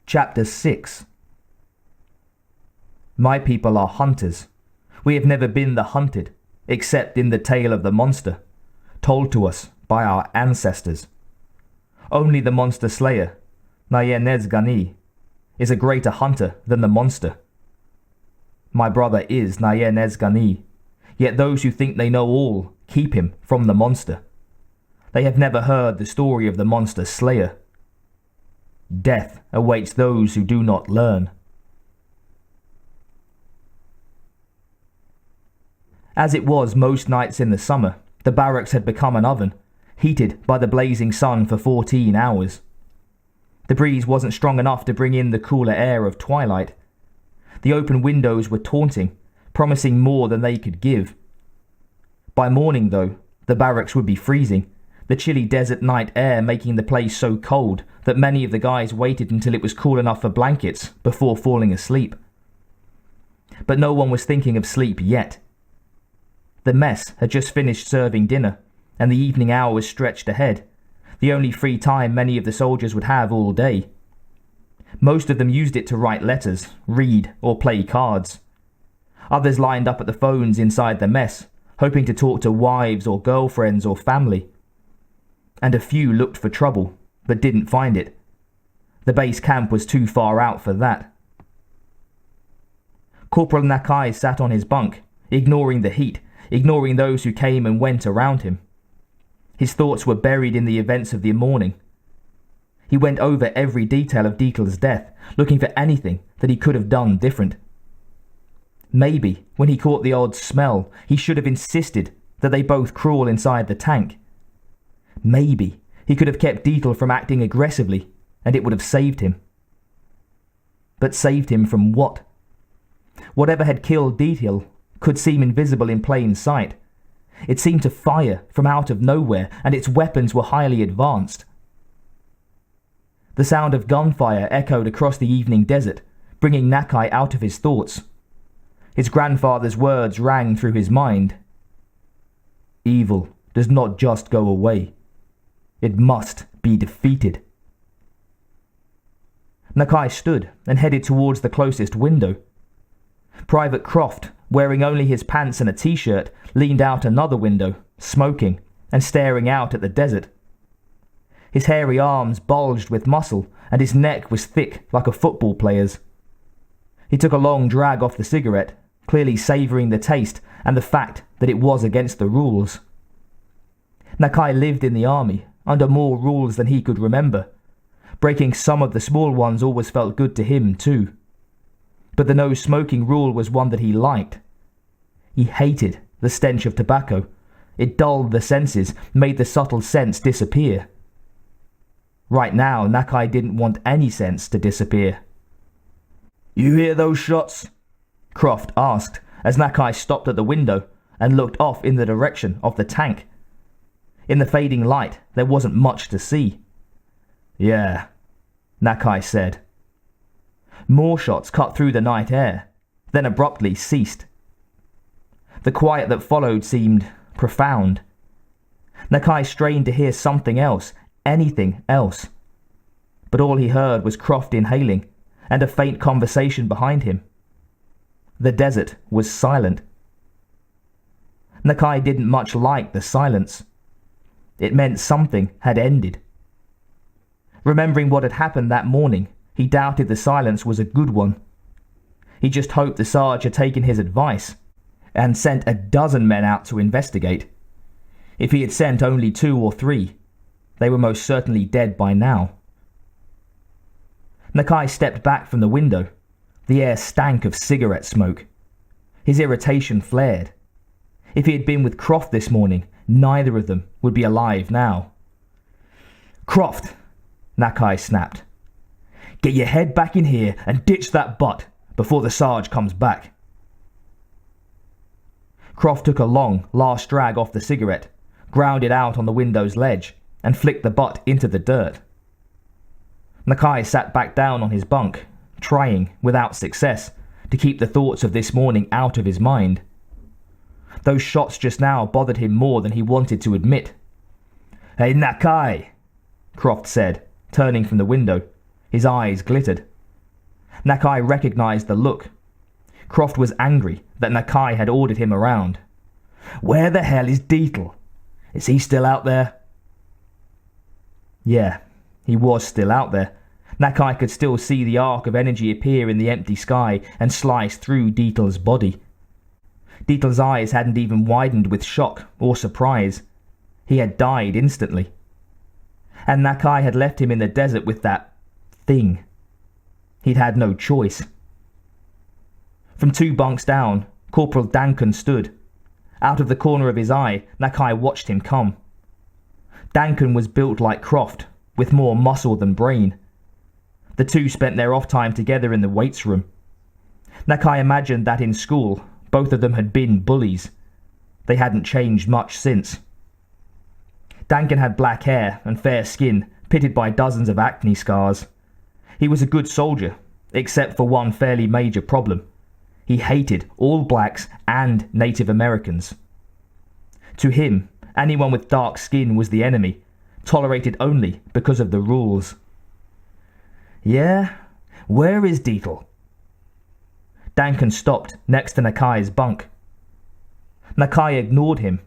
Chapter 6. My people are hunters. We have never been the hunted, except in the tale of the monster, told to us by our ancestors. Only the monster slayer, Nayenezgani, is a greater hunter than the monster. My brother is Nayenezgani, yet those who think they know all keep him from the monster. They have never heard the story of the monster slayer. Death awaits those who do not learn. As it was most nights in the summer, the barracks had become an oven, heated by the blazing sun for 14 hours. The breeze wasn't strong enough to bring in the cooler air of twilight. The open windows were taunting, promising more than they could give. By morning, though, the barracks would be freezing, the chilly desert night air making the place so cold that many of the guys waited until it was cool enough for blankets before falling asleep. But no one was thinking of sleep yet. The mess had just finished serving dinner, and the evening hour was stretched ahead, the only free time many of the soldiers would have all day. Most of them used it to write letters, read, or play cards. Others lined up at the phones inside the mess, hoping to talk to wives or girlfriends or family. And a few looked for trouble, but didn't find it. The base camp was too far out for that. Corporal Nakai sat on his bunk, ignoring the heat, ignoring those who came and went around him. His thoughts were buried in the events of the morning. He went over every detail of Deetel's death, looking for anything that he could have done different. Maybe, when he caught the odd smell, he should have insisted that they both crawl inside the tank. Maybe he could have kept Deetel from acting aggressively, and it would have saved him. But saved him from what? Whatever had killed Deetel could seem invisible in plain sight. It seemed to fire from out of nowhere, and its weapons were highly advanced. The sound of gunfire echoed across the evening desert, bringing Nakai out of his thoughts. His grandfather's words rang through his mind. Evil does not just go away. It must be defeated. Nakai stood and headed towards the closest window. Private Croft, wearing only his pants and a t-shirt, leaned out another window, smoking and staring out at the desert. His hairy arms bulged with muscle, and his neck was thick like a football player's. He took a long drag off the cigarette, clearly savouring the taste and the fact that it was against the rules. Nakai lived in the army, under more rules than he could remember. Breaking some of the small ones always felt good to him too. But the no-smoking rule was one that he liked. He hated the stench of tobacco. It dulled the senses, made the subtle sense disappear. Right now, Nakai didn't want any sense to disappear. "You hear those shots?" Croft asked, as Nakai stopped at the window and looked off in the direction of the tank. In the fading light, there wasn't much to see. "Yeah," Nakai said. More shots cut through the night air, then abruptly ceased. The quiet that followed seemed profound. Nakai strained to hear something else, anything else. But all he heard was Croft inhaling, and a faint conversation behind him. The desert was silent. Nakai didn't much like the silence. It meant something had ended. Remembering what had happened that morning, he doubted the silence was a good one. He just hoped the Sarge had taken his advice and sent a dozen men out to investigate. If he had sent only 2 or 3, they were most certainly dead by now. Nakai stepped back from the window. The air stank of cigarette smoke. His irritation flared. If he had been with Croft this morning, neither of them would be alive now. "Croft!" Nakai snapped. "Get your head back in here and ditch that butt before the Sarge comes back." Croft took a long, last drag off the cigarette, ground it out on the window's ledge, and flicked the butt into the dirt. Nakai sat back down on his bunk, trying, without success, to keep the thoughts of this morning out of his mind. Those shots just now bothered him more than he wanted to admit. "Hey, Nakai!" Croft said, turning from the window. His eyes glittered, Nakai recognized the look. Croft was angry that Nakai had ordered him around. "Where the hell is Deetle? Is he still out there?" Yeah, he was still out there. Nakai could still see the arc of energy appear in the empty sky and slice through Deetle's body. Deetle's eyes hadn't even widened with shock or surprise. He had died instantly. And Nakai had left him in the desert with that thing. He'd had no choice. From 2 bunks down, Corporal Duncan stood. Out of the corner of his eye, Nakai watched him come. Duncan was built like Croft, with more muscle than brain. The two spent their off time together in the weights room. Nakai imagined that in school, both of them had been bullies. They hadn't changed much since. Duncan had black hair and fair skin, pitted by dozens of acne scars. He was a good soldier, except for one fairly major problem. He hated all blacks and Native Americans. To him, anyone with dark skin was the enemy, tolerated only because of the rules. "Yeah? Where is Deetle?" Duncan stopped next to Nakai's bunk. Nakai ignored him.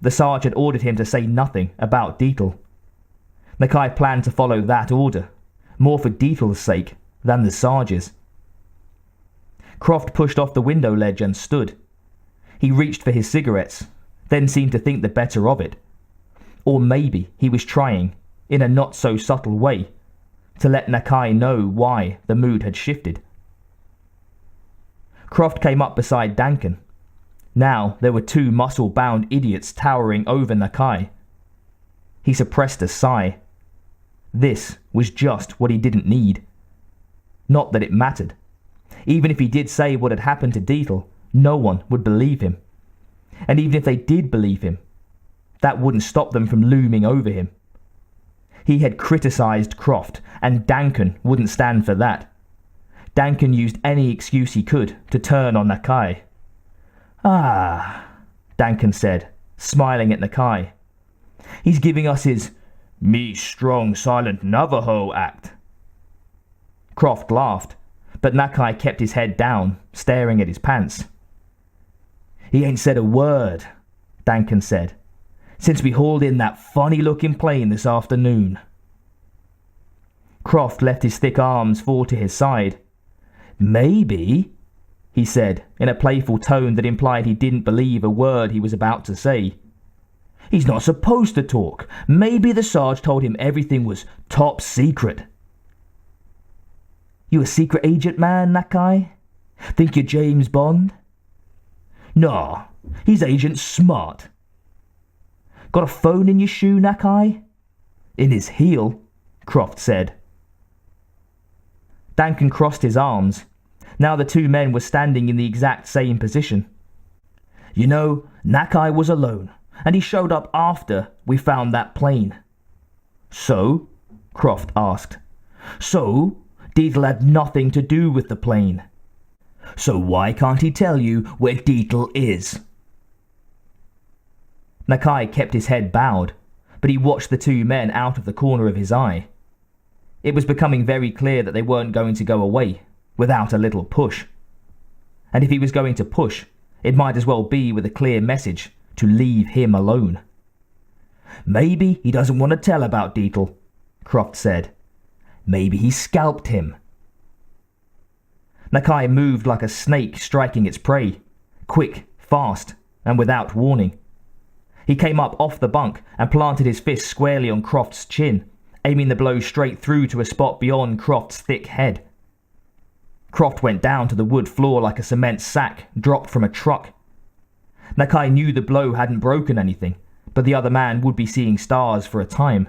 The Sarge had ordered him to say nothing about Deetle. Nakai planned to follow that order, more for Deetle's sake than the Sarge's. Croft pushed off the window ledge and stood. He reached for his cigarettes, then seemed to think the better of it. Or maybe he was trying, in a not-so-subtle way, to let Nakai know why the mood had shifted. Croft came up beside Duncan. Now there were 2 muscle-bound idiots towering over Nakai. He suppressed a sigh. This was just what he didn't need. Not that it mattered. Even if he did say what had happened to Deetle, no one would believe him. And even if they did believe him, that wouldn't stop them from looming over him. He had criticized Croft, and Duncan wouldn't stand for that. Duncan used any excuse he could to turn on Nakai. "Ah," Duncan said, smiling at Nakai. "He's giving us his me strong silent Navajo act." Croft laughed, but Nakai kept his head down, staring at his pants. "He ain't said a word," Duncan said, "since we hauled in that funny-looking plane this afternoon." Croft left his thick arms fall to his side. "Maybe," he said, in a playful tone that implied he didn't believe a word he was about to say. "He's not supposed to talk. Maybe the Sarge told him everything was top secret." "You a secret agent man, Nakai? Think you're James Bond?" "Nah, he's Agent Smart." "Got a phone in your shoe, Nakai?" "In his heel," Croft said. Duncan crossed his arms. Now the 2 men were standing in the exact same position. "You know, Nakai was alone, and he showed up after we found that plane." "So?" Croft asked. "So, Deetle had nothing to do with the plane. So why can't he tell you where Deetle is?" Nakai kept his head bowed, but he watched the 2 men out of the corner of his eye. It was becoming very clear that they weren't going to go away without a little push. And if he was going to push, it might as well be with a clear message to leave him alone. "Maybe he doesn't want to tell about Deetle," Croft said. "Maybe he scalped him." Nakai moved like a snake striking its prey, quick, fast, and without warning. He came up off the bunk and planted his fist squarely on Croft's chin, aiming the blow straight through to a spot beyond Croft's thick head. Croft went down to the wood floor like a cement sack dropped from a truck. Nakai knew the blow hadn't broken anything, but the other man would be seeing stars for a time.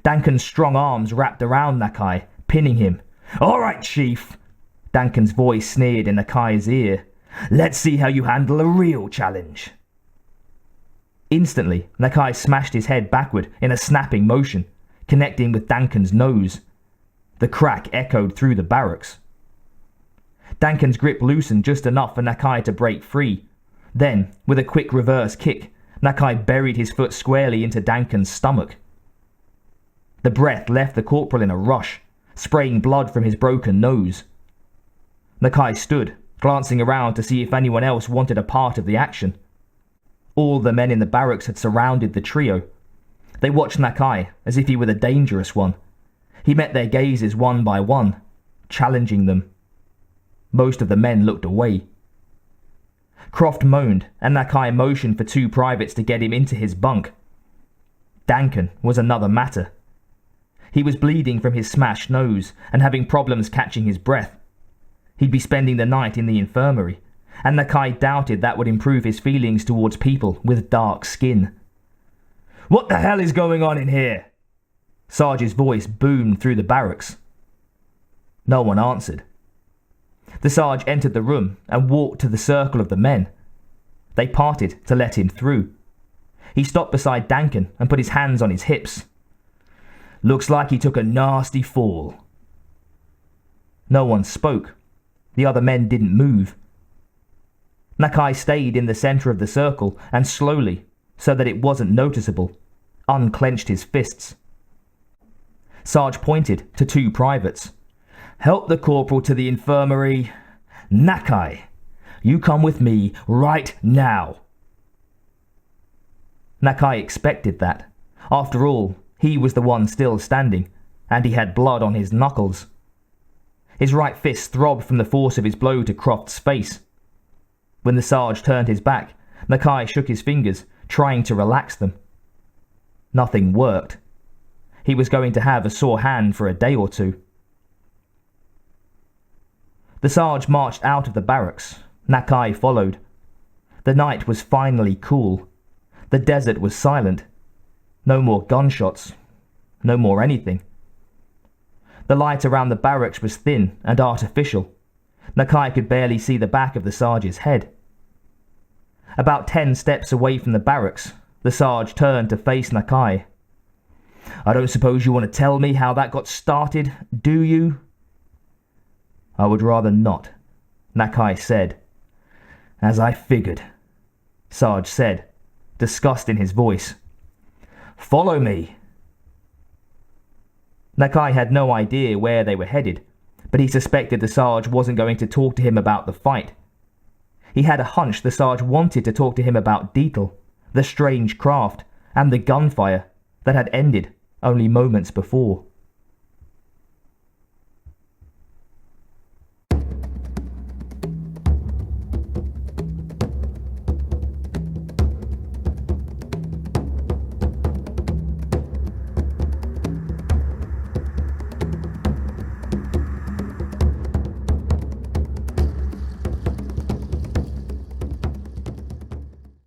Duncan's strong arms wrapped around Nakai, pinning him. "All right, Chief," Duncan's voice sneered in Nakai's ear. "Let's see how you handle a real challenge." Instantly, Nakai smashed his head backward in a snapping motion, connecting with Duncan's nose. The crack echoed through the barracks. Duncan's grip loosened just enough for Nakai to break free. Then, with a quick reverse kick, Nakai buried his foot squarely into Duncan's stomach. The breath left the corporal in a rush. spraying blood from his broken nose. Nakai stood, glancing around to see if anyone else wanted a part of the action. All the men in the barracks had surrounded the trio. They watched Nakai as if he were the dangerous one. He met their gazes one by one, challenging them. Most of the men looked away. Croft moaned, and Nakai motioned for 2 privates to get him into his bunk. Duncan was another matter. He was bleeding from his smashed nose and having problems catching his breath. He'd be spending the night in the infirmary, and Nakai doubted that would improve his feelings towards people with dark skin. "What the hell is going on in here?" Sarge's voice boomed through the barracks. No one answered. The Sarge entered the room and walked to the circle of the men. They parted to let him through. He stopped beside Duncan and put his hands on his hips. "Looks like he took a nasty fall." No one spoke. The other men didn't move. Nakai stayed in the center of the circle and slowly, so that it wasn't noticeable, unclenched his fists. Sarge pointed to 2 privates. "Help the corporal to the infirmary. Nakai, you come with me right now." Nakai expected that. After all, he was the one still standing, and he had blood on his knuckles. His right fist throbbed from the force of his blow to Croft's face. When the Sarge turned his back, Nakai shook his fingers, trying to relax them. Nothing worked. He was going to have a sore hand for a day or 2. The Sarge marched out of the barracks. Nakai followed. The night was finally cool. The desert was silent. No more gunshots. No more anything. The light around the barracks was thin and artificial. Nakai could barely see the back of the Sarge's head. About 10 steps away from the barracks, the Sarge turned to face Nakai. "I don't suppose you want to tell me how that got started, do you?" "I would rather not," Nakai said. "As I figured," Sarge said, disgust in his voice. "Follow me." Nakai had no idea where they were headed, but he suspected the Sarge wasn't going to talk to him about the fight. He had a hunch the Sarge wanted to talk to him about Deetle, the strange craft, and the gunfire that had ended only moments before.